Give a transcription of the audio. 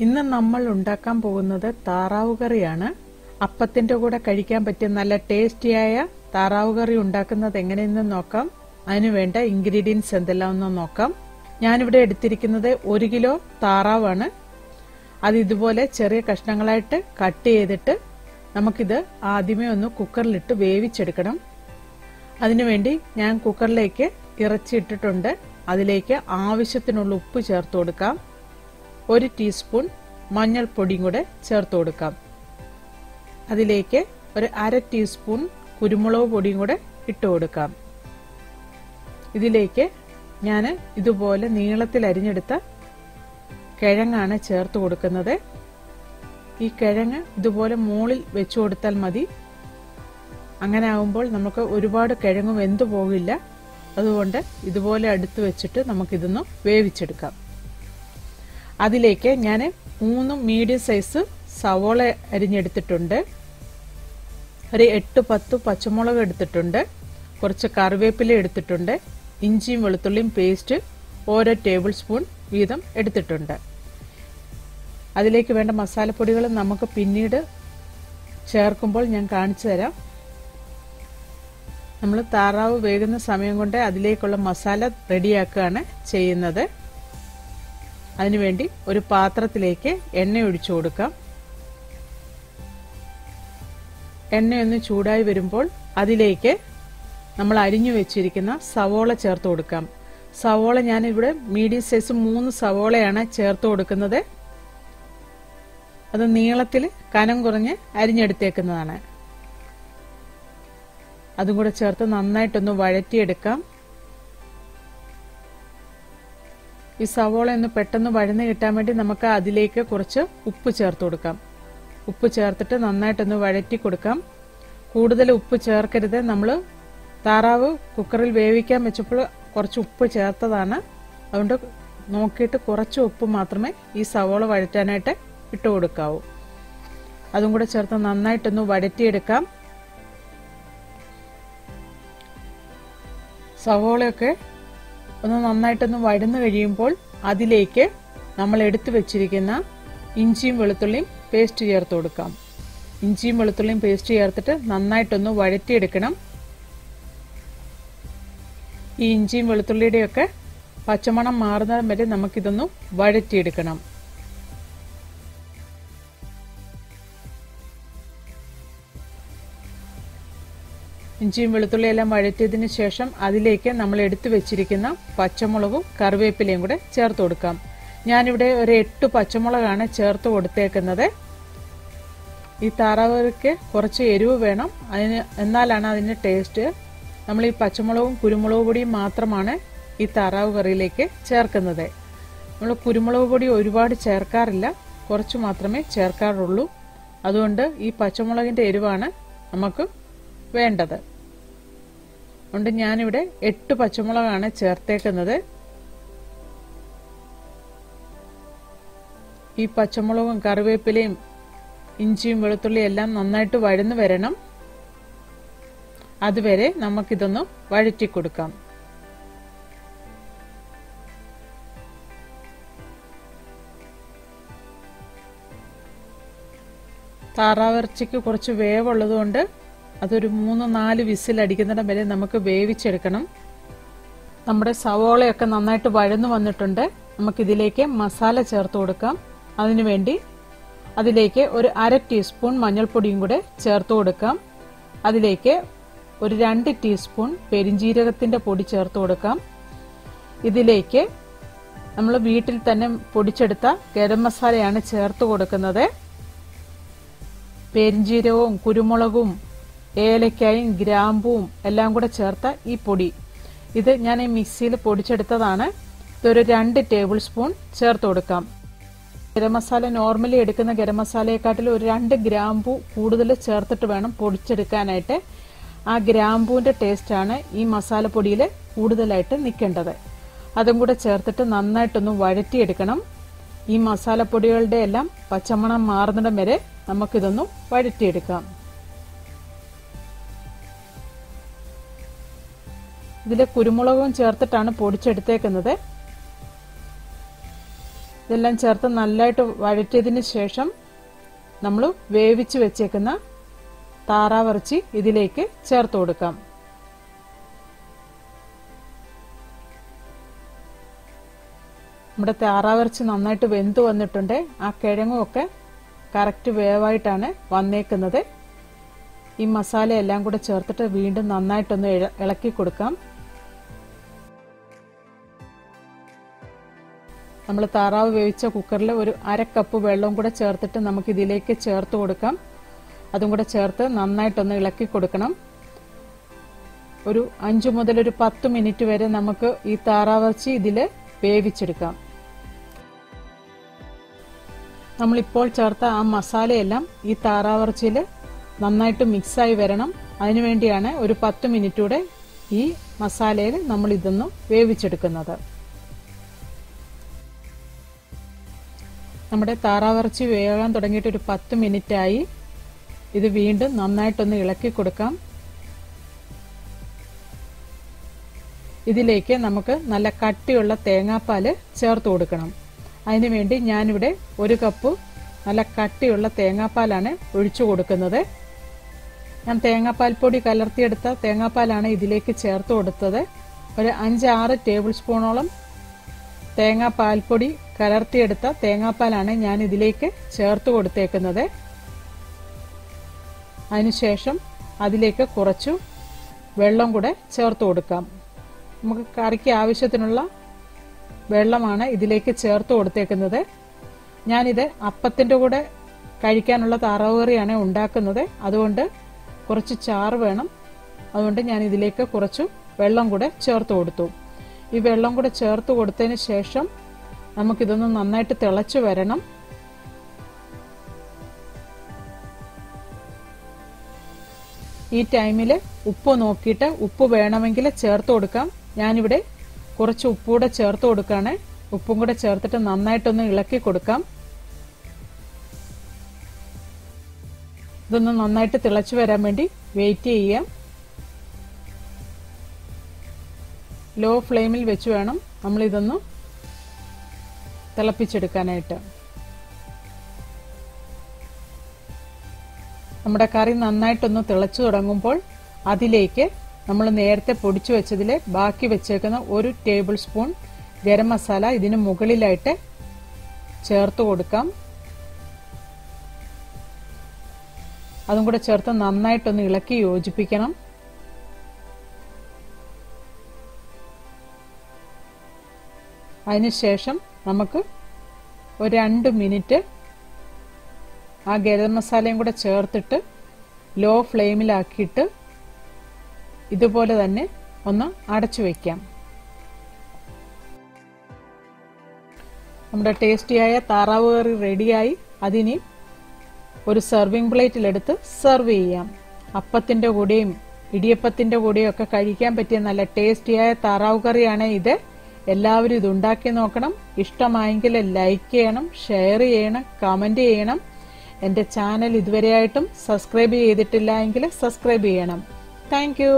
ഇന്ന് നമ്മൾ ഉണ്ടാക്കാൻ പോകുന്നത് താറാവ് കറിയാണ്. അപ്പത്തിന്റെ കൂടെ കഴിക്കാൻ പറ്റിയ നല്ല ടേസ്റ്റിയായ താറാവ് കറി ഉണ്ടാക്കുന്നത് എങ്ങനെയെന്ന് നോക്കാം. അതിനു വേണ്ട ഇൻഗ്രീഡിയൻസ് എന്തെല്ലാമെന്ന് നോക്കാം. ഞാനിവിടെ എടുത്തിരിക്കുന്നത് 1 കിലോ താറാവാണ്. അത് ഇതുപോലെ ചെറിയ കഷ്ണങ്ങളായിട്ട് കട്ട് ചെയ്തിട്ട് നമുക്കിത് ആദ്യമേ ഒന്ന് കുക്കറിലിട്ട് വേവിച്ചെടുക്കണം. അതിനുവേണ്ടി ഞാൻ കുക്കറിലേക്ക് ഇറച്ചി ഇട്ടിട്ടുണ്ട്. അതിലേക്ക് ആവശ്യത്തിനുള്ള ഉപ്പ് ചേർത്ത് കൊടുക്കാം. 1 ടീസ്പൂൺ മഞ്ഞൾപ്പൊടിയും കൂടെ ചേർത്ത് കൊടുക്കാം. അതിലേക്ക് ഒരു 1/2 ടീസ്പൂൺ കുരുമുളക് പൊടിയും കൂടെ ഇട്ട് കൊടുക്കാം. ഇതിലേക്ക് ഞാൻ ഇതുപോലെ നീളത്തിൽ അരിഞ്ഞെടുത്ത കിഴങ്ങാണ് ചേർത്ത് കൊടുക്കുന്നത്. ഈ കിഴങ്ങ് ഇതുപോലെ മുകളിൽ വെച്ചു കൊടുത്താൽ മതി. അങ്ങനെ ആകുമ്പോൾ നമുക്ക് ഒരുപാട് കിഴങ്ങ് വെന്തു പോകില്ല. അതുകൊണ്ട് ഇതുപോലെ അടുത്ത് വെച്ചിട്ട് നമുക്കിതൊന്ന് വേവിച്ചെടുക്കാം. അതിലേക്ക് ഞാൻ 3 മീഡിയം സൈസ് സവോള അരിഞ്ഞെടുത്തിട്ടുണ്ട്. ഒരു 8-10 പച്ചമുളക് എടുത്തിട്ടുണ്ട്. കുറച്ച് കറിവേപ്പില എടുത്തിട്ടുണ്ട്. ഇഞ്ചിയും വെളുത്തുള്ളിയും പേസ്റ്റ് ഓരോ ടേബിൾ സ്പൂൺ വീതം എടുത്തിട്ടുണ്ട്. അതിലേക്ക് വേണ്ട മസാലപ്പൊടികൾ നമുക്ക് പിന്നീട് ചേർക്കുമ്പോൾ ഞാൻ കാണിച്ചു തരാം. നമ്മൾ താറാവ് വേകുന്ന സമയം കൊണ്ട് അതിലേക്കുള്ള മസാല റെഡിയാക്കുകയാണ് ചെയ്യുന്നത്. അതിനുവേണ്ടി ഒരു പാത്രത്തിലേക്ക് എണ്ണ ഒഴിച്ചു കൊടുക്കാം. എണ്ണയൊന്ന് ചൂടായി വരുമ്പോൾ അതിലേക്ക് നമ്മൾ അരിഞ്ഞു വെച്ചിരിക്കുന്ന സവോള ചേർത്ത് കൊടുക്കാം. സവോള ഞാനിവിടെ മീഡിയം സൈസ് 3 സവോളയാണ് ചേർത്ത് കൊടുക്കുന്നത്. അത് നീളത്തിൽ കനം കുറഞ്ഞ് അരിഞ്ഞെടുത്തേക്കുന്നതാണ്. അതും കൂടെ ചേർത്ത് നന്നായിട്ടൊന്ന് വഴറ്റിയെടുക്കാം. ഈ സവോള ഒന്ന് പെട്ടെന്ന് വഴന്ന് കിട്ടാൻ വേണ്ടി നമുക്ക് അതിലേക്ക് കുറച്ച് ഉപ്പ് ചേർത്ത് കൊടുക്കാം. ഉപ്പ് ചേർത്തിട്ട് നന്നായിട്ടൊന്ന് വഴറ്റി കൊടുക്കാം. കൂടുതൽ ഉപ്പ് ചേർക്കരുത്. നമ്മൾ താറാവ് കുക്കറിൽ വേവിക്കാൻ വെച്ചപ്പോൾ കുറച്ച് ഉപ്പ് ചേർത്തതാണ്. അതുകൊണ്ട് നോക്കിയിട്ട് കുറച്ച് ഉപ്പ് മാത്രമേ ഈ സവോള വഴറ്റാനായിട്ട് ഇട്ട് കൊടുക്കാവൂ. അതും കൂടെ ചേർത്ത് നന്നായിട്ടൊന്ന് വഴറ്റിയെടുക്കാം. സവോളയൊക്കെ ഒന്ന് നന്നായിട്ടൊന്ന് വഴന്നു കഴിയുമ്പോൾ അതിലേക്ക് നമ്മൾ എടുത്തു വെച്ചിരിക്കുന്ന ഇഞ്ചിയും വെളുത്തുള്ളിയും പേസ്റ്റ് ചേർത്ത് കൊടുക്കാം. ഇഞ്ചിയും വെളുത്തുള്ളിയും പേസ്റ്റ് ചേർത്തിട്ട് നന്നായിട്ടൊന്ന് വഴറ്റിയെടുക്കണം. ഈ ഇഞ്ചിയും വെളുത്തുള്ളിയുടെയൊക്കെ പച്ചമണം മാറുന്ന വരെ നമുക്കിതൊന്ന് വഴറ്റിയെടുക്കണം. ഇഞ്ചിയും വെളുത്തുള്ളിയും എല്ലാം വഴറ്റിയതിന് ശേഷം അതിലേക്ക് നമ്മൾ എടുത്തു വെച്ചിരിക്കുന്ന പച്ചമുളകും കറിവേപ്പിലയും കൂടെ ചേർത്ത് കൊടുക്കാം. ഞാനിവിടെ ഒരു 8 പച്ചമുളകാണ് ചേർത്ത് കൊടുത്തേക്കുന്നത്. ഈ താറാവ്ക്ക് കുറച്ച് എരിവ് വേണം. എന്നാലാണ് അതിന് ടേസ്റ്റ്. നമ്മൾ ഈ പച്ചമുളകും കുരുമുളക് പൊടിയും മാത്രമാണ് ഈ താറാവ് കറിയിലേക്ക് ചേർക്കുന്നത്. നമ്മൾ കുരുമുളക് പൊടി ഒരുപാട് ചേർക്കാറില്ല, കുറച്ച് മാത്രമേ ചേർക്കാറുള്ളൂ. അതുകൊണ്ട് ഈ പച്ചമുളകിന്റെ എരിവാണ് നമുക്ക് വേണ്ടത്. അതുകൊണ്ട് ഞാനിവിടെ 8 പച്ചമുളകാണ് ചേർത്തേക്കുന്നത്. ഈ പച്ചമുളകും കറിവേപ്പിലയും ഇഞ്ചിയും വെളുത്തുള്ളിയും എല്ലാം നന്നായിട്ട് വഴന്നു വരണം. അതുവരെ നമുക്കിതൊന്ന് വഴറ്റി കൊടുക്കാം. താറാവിറച്ചിക്ക് കുറച്ച് വേവുള്ളതുകൊണ്ട് അതൊരു 3-4 വിസിൽ അടിക്കുന്നിടം വരെ നമുക്ക് വേവിച്ചെടുക്കണം. നമ്മുടെ സവോളയൊക്കെ നന്നായിട്ട് വഴന്നു വന്നിട്ടുണ്ട്. നമുക്കിതിലേക്ക് മസാല ചേർത്ത് കൊടുക്കാം. അതിനുവേണ്ടി അതിലേക്ക് ഒരു 1/2 ടീസ്പൂൺ മഞ്ഞൾപ്പൊടിയും കൂടെ ചേർത്ത് കൊടുക്കാം. അതിലേക്ക് ഒരു 2 ടീസ്പൂൺ പെരിഞ്ജീരകത്തിന്റെ പൊടി ചേർത്ത് കൊടുക്കാം. ഇതിലേക്ക് നമ്മൾ വീട്ടിൽ തന്നെ പൊടിച്ചെടുത്ത ഗരം മസാലയാണ് ചേർത്ത് കൊടുക്കുന്നത്. പെരിഞ്ജീരകവും കുരുമുളകും ഏലക്കായും ഗ്രാമ്പുവും എല്ലാം കൂടെ ചേർത്ത ഈ പൊടി, ഇത് ഞാൻ ഈ മിക്സിയിൽ പൊടിച്ചെടുത്തതാണ്. ഇതൊരു 2 ടേബിൾ സ്പൂൺ ചേർത്ത് കൊടുക്കാം. ഗരം മസാല നോർമലി എടുക്കുന്ന ഗരം മസാലയെക്കാട്ടിൽ ഒരു 2 ഗ്രാമ്പു കൂടുതൽ ചേർത്തിട്ട് വേണം പൊടിച്ചെടുക്കാനായിട്ട്. ആ ഗ്രാമ്പൂവിന്റെ ടേസ്റ്റാണ് ഈ മസാലപ്പൊടിയിൽ കൂടുതലായിട്ട് നിൽക്കേണ്ടത്. അതും കൂടെ ചേർത്തിട്ട് നന്നായിട്ടൊന്ന് വഴറ്റിയെടുക്കണം. ഈ മസാലപ്പൊടികളുടെ എല്ലാം പച്ചമണം മാറുന്നിടം വരെ നമുക്കിതൊന്ന് വഴറ്റിയെടുക്കാം. ഇതിൽ കുരുമുളകും ചേർത്തിട്ടാണ് പൊടിച്ചെടുത്തേക്കുന്നത്. ഇതെല്ലാം ചേർത്ത് നല്ലതായിട്ട് വഴറ്റിയതിന് ശേഷം നമ്മൾ വേവിച്ച് വെച്ചേക്കുന്ന താറാവിറച്ചി ഇതിലേക്ക് ചേർത്ത് കൊടുക്കാം. നമ്മുടെ താറാവിറച്ചി നന്നായിട്ട് വെന്ത് വന്നിട്ടുണ്ട്. ആ കിഴങ്ങും ഒക്കെ കറക്റ്റ് വേവായിട്ടാണ് വന്നേക്കുന്നത്. ഈ മസാല എല്ലാം കൂടെ ചേർത്തിട്ട് വീണ്ടും നന്നായിട്ടൊന്ന് ഇളക്കി കൊടുക്കാം. നമ്മൾ താറാവ് വേവിച്ച കുക്കറിൽ ഒരു 1/2 കപ്പ് വെള്ളവും കൂടെ ചേർത്തിട്ട് നമുക്ക് ഇതിലേക്ക് ചേർത്ത് കൊടുക്കാം. അതും കൂടെ ചേർത്ത് നന്നായിട്ടൊന്ന് ഇളക്കി കൊടുക്കണം. ഒരു 5 മുതൽ ഒരു 10 മിനിറ്റ് വരെ നമുക്ക് ഈ താറാവിറച്ചി ഇതിൽ വേവിച്ചെടുക്കാം. നമ്മളിപ്പോൾ ചേർത്ത ആ മസാലയെല്ലാം ഈ താറാവിറച്ചിയിൽ നന്നായിട്ട് മിക്സായി വരണം. അതിനുവേണ്ടിയാണ് ഒരു 10 മിനിറ്റ് കൂടെ ഈ മസാലയിൽ നമ്മൾ ഇതൊന്ന് വേവിച്ചെടുക്കുന്നത്. നമ്മുടെ താറാവിറച്ചി വേകാൻ തുടങ്ങിയിട്ട് ഒരു 10 മിനിറ്റായി. ഇത് വീണ്ടും നന്നായിട്ടൊന്ന് ഇളക്കി കൊടുക്കാം. ഇതിലേക്ക് നമുക്ക് നല്ല കട്ടിയുള്ള തേങ്ങാപ്പാല് ചേർത്ത് കൊടുക്കണം. അതിനുവേണ്ടി ഞാനിവിടെ 1 കപ്പ് നല്ല കട്ടിയുള്ള തേങ്ങാപ്പാലാണ് ഒഴിച്ചു കൊടുക്കുന്നത്. ഞാൻ തേങ്ങാപ്പാൽപ്പൊടി കലർത്തിയെടുത്ത തേങ്ങാപ്പാലാണ് ഇതിലേക്ക് ചേർത്ത് കൊടുത്തത്. ഒരു 5-6 ടേബിൾ സ്പൂണോളം തേങ്ങാപ്പാൽപ്പൊടി കലർത്തിയെടുത്ത തേങ്ങാപ്പാലാണ് ഞാൻ ഇതിലേക്ക് ചേർത്ത് കൊടുത്തേക്കുന്നത്. അതിനുശേഷം അതിലേക്ക് കുറച്ചു വെള്ളം കൂടെ ചേർത്ത് കൊടുക്കാം. നമുക്ക് കറിക്ക് ആവശ്യത്തിനുള്ള വെള്ളമാണ് ഇതിലേക്ക് ചേർത്ത് കൊടുത്തേക്കുന്നത്. ഞാനിത് അപ്പത്തിൻ്റെ കൂടെ കഴിക്കാനുള്ള താറാവ് കറിയാണ് ഉണ്ടാക്കുന്നത്. അതുകൊണ്ട് കുറച്ച് ചാറ് വേണം. അതുകൊണ്ട് ഞാൻ ഇതിലേക്ക് കുറച്ച് വെള്ളം കൂടെ ചേർത്ത് കൊടുത്തു. ഈ വെള്ളം കൂടെ ചേർത്ത് കൊടുത്തതിന് ശേഷം നമുക്കിതൊന്ന് നന്നായിട്ട് തിളച്ചു വരണം. ഈ ടൈമിൽ ഉപ്പ് നോക്കിയിട്ട് ഉപ്പ് വേണമെങ്കിൽ ചേർത്ത് കൊടുക്കാം. ഞാനിവിടെ കുറച്ച് ഉപ്പൂടെ ചേർത്ത് കൊടുക്കുകയാണ്. ഉപ്പും കൂടെ ചേർത്തിട്ട് നന്നായിട്ടൊന്ന് ഇളക്കി കൊടുക്കാം. ഇതൊന്ന് നന്നായിട്ട് തിളച്ചു വരാൻ വേണ്ടി വെയിറ്റ് ചെയ്യാം. ലോ ഫ്ലെയിമിൽ വെച്ച് വേണം നമ്മളിതൊന്ന് തിളപ്പിച്ചെടുക്കാനായിട്ട്. നമ്മുടെ കറി നന്നായിട്ടൊന്ന് തിളച്ചു തുടങ്ങുമ്പോൾ അതിലേക്ക് നമ്മൾ നേരത്തെ പൊടിച്ചു വെച്ചതിൽ ബാക്കി വെച്ചേക്കുന്ന 1 ടേബിൾ സ്പൂൺ ഗരം മസാല ഇതിന് മുകളിലായിട്ട് ചേർത്ത് കൊടുക്കാം. അതും കൂടെ ചേർത്ത് നന്നായിട്ടൊന്ന് ഇളക്കി യോജിപ്പിക്കണം. അതിനുശേഷം നമുക്ക് ഒരു 2 മിനിറ്റ് ആ ഗരം മസാലയും കൂടെ ചേർത്തിട്ട് ലോ ഫ്ലെയിമിലാക്കിയിട്ട് ഇതുപോലെ തന്നെ ഒന്ന് അടച്ചു വയ്ക്കാം. നമ്മുടെ ടേസ്റ്റിയായ താറാവ് കറി റെഡിയായി. അതിനി ഒരു സെർവിംഗ് പ്ലേറ്റിലെടുത്ത് സെർവ് ചെയ്യാം. അപ്പത്തിൻ്റെ കൂടെയും ഇടിയപ്പത്തിൻ്റെ കൂടെയും ഒക്കെ കഴിക്കാൻ പറ്റിയ നല്ല ടേസ്റ്റിയായ താറാവ് കറിയാണ് ഇത്. എല്ലാവരും ഇത് ഉണ്ടാക്കി നോക്കണം. ഇഷ്ടമായെങ്കിൽ ലൈക്ക് ചെയ്യണം, ഷെയർ ചെയ്യണം, കമന്റ് ചെയ്യണം. എൻ്റെ ചാനൽ ഇതുവരെയായിട്ടും സബ്സ്ക്രൈബ് ചെയ്തിട്ടില്ല എങ്കിൽ സബ്സ്ക്രൈബ് ചെയ്യണം. Thank you.